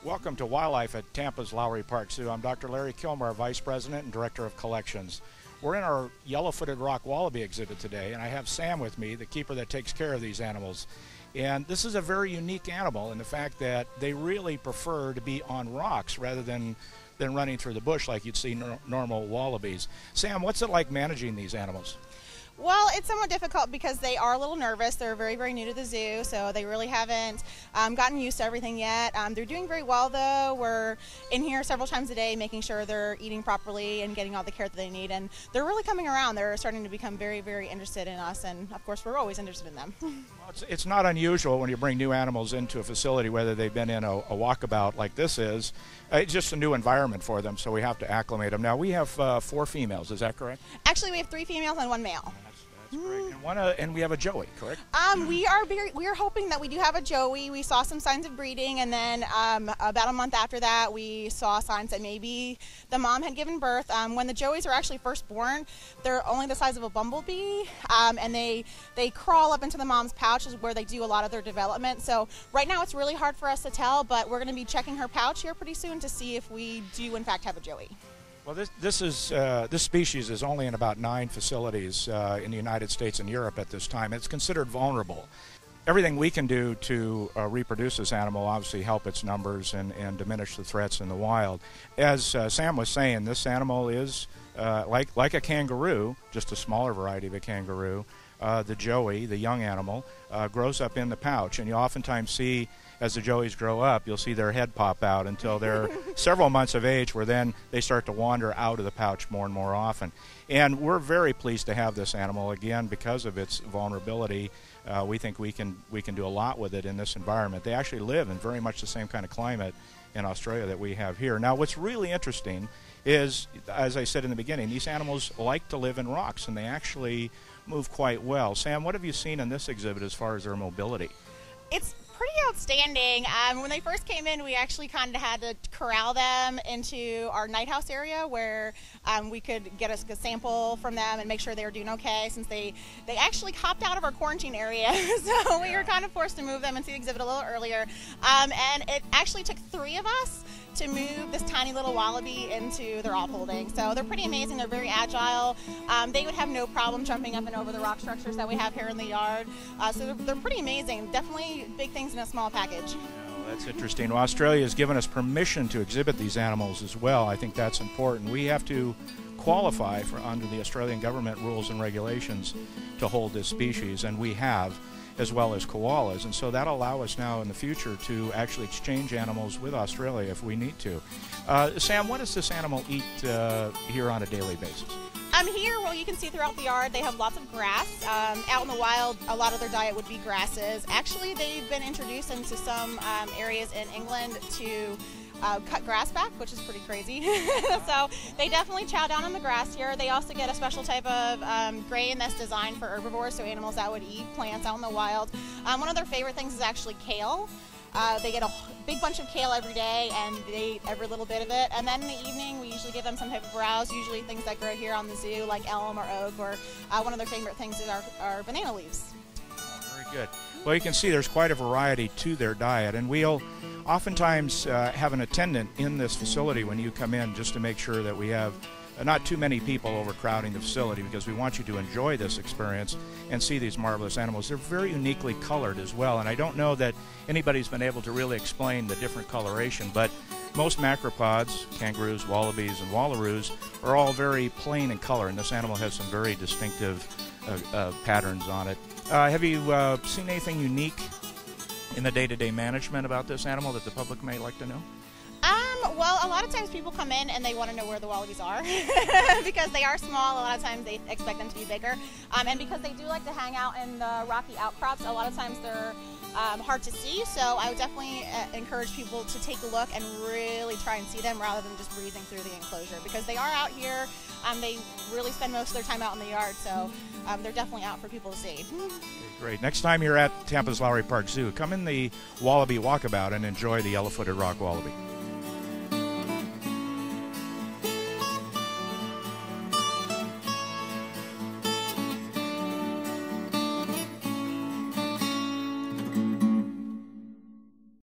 Welcome to Wildlife at Tampa's Lowry Park Zoo. I'm Dr. Larry Kilmer, Vice President and Director of Collections. We're in our yellow-footed rock wallaby exhibit today, and I have Sam with me, the keeper that takes care of these animals. And this is a very unique animal in the fact that they really prefer to be on rocks rather than running through the bush like you'd see normal wallabies. Sam, what's it like managing these animals? Well, it's somewhat difficult because they are a little nervous. They're very, very new to the zoo, so they really haven't gotten used to everything yet. They're doing very well, though. We're in here several times a day making sure they're eating properly and getting all the care that they need, and they're really coming around. They're starting to become very, very interested in us, and of course, we're always interested in them. Well, it's not unusual when you bring new animals into a facility, whether they've been in a walkabout like this is. It's just a new environment for them, so we have to acclimate them. Now, we have 4 females, is that correct? Actually, we have 3 females and 1 male. That's great. And we have a joey, correct? We are hoping that we do have a joey. We saw some signs of breeding, and then about a month after that, we saw signs that maybe the mom had given birth. When the joeys are actually first born, they're only the size of a bumblebee, and they crawl up into the mom's pouch, is where they do a lot of their development. So right now, it's really hard for us to tell, but we're going to be checking her pouch here pretty soon to see if we do in fact have a joey. Well, this species is only in about 9 facilities in the United States and Europe at this time. It's considered vulnerable. Everything we can do to reproduce this animal obviously help its numbers and diminish the threats in the wild. As Sam was saying, this animal is like a kangaroo, just a smaller variety of a kangaroo. The joey, the young animal, grows up in the pouch, and you oftentimes see, as the joeys grow up, you'll see their head pop out until they're several months of age, where then they start to wander out of the pouch more and more often. And we're very pleased to have this animal, again, because of its vulnerability. We think we can do a lot with it in this environment. They actually live in very much the same kind of climate in Australia that we have here. Now, what's really interesting is, as I said in the beginning, these animals like to live in rocks, and they actually move quite well. Sam, what have you seen in this exhibit as far as their mobility? It's pretty outstanding. When they first came in, we actually kind of had to corral them into our night house area where we could get a sample from them and make sure they were doing okay, since they actually hopped out of our quarantine area. So we were kind of forced to move them into the exhibit a little earlier. And it actually took 3 of us to move this tiny little wallaby into their holding. So they're pretty amazing. They're very agile. They would have no problem jumping up and over the rock structures that we have here in the yard. So they're pretty amazing. Definitely big things in a small package. Oh, that's interesting. Well, Australia has given us permission to exhibit these animals as well. I think that's important. We have to qualify for under the Australian government rules and regulations to hold this species, and we have, as well as koalas, and so that'll allow us now in the future to actually exchange animals with Australia if we need to. Sam, what does this animal eat here on a daily basis? Here, well, you can see throughout the yard, they have lots of grass. Out in the wild, a lot of their diet would be grasses. Actually, they've been introduced into some areas in England to cut grass back, which is pretty crazy. So they definitely chow down on the grass here. They also get a special type of grain that's designed for herbivores, so animals that would eat plants out in the wild. One of their favorite things is actually kale. They get a big bunch of kale every day, and they eat every little bit of it. And then in the evening, we usually give them some type of browse, usually things that grow here on the zoo, like elm or oak, or one of their favorite things is our banana leaves. Very good. Well, you can see there's quite a variety to their diet, and we'll oftentimes have an attendant in this facility when you come in, just to make sure that we have not too many people overcrowding the facility, because we want you to enjoy this experience and see these marvelous animals. They're very uniquely colored as well, and I don't know that anybody's been able to really explain the different coloration, but most macropods, kangaroos, wallabies, and wallaroos, are all very plain in color, and this animal has some very distinctive patterns on it. Have you seen anything unique in the day-to-day management about this animal that the public may like to know? Well, a lot of times people come in and they want to know where the wallabies are because they are small. A lot of times they expect them to be bigger. And because they do like to hang out in the rocky outcrops, a lot of times they're hard to see. So I would definitely encourage people to take a look and really try and see them rather than just breezing through the enclosure, because they are out here. They really spend most of their time out in the yard, so they're definitely out for people to see. Great. Next time you're at Tampa's Lowry Park Zoo, come in the Wallaby Walkabout and enjoy the yellow-footed rock wallaby.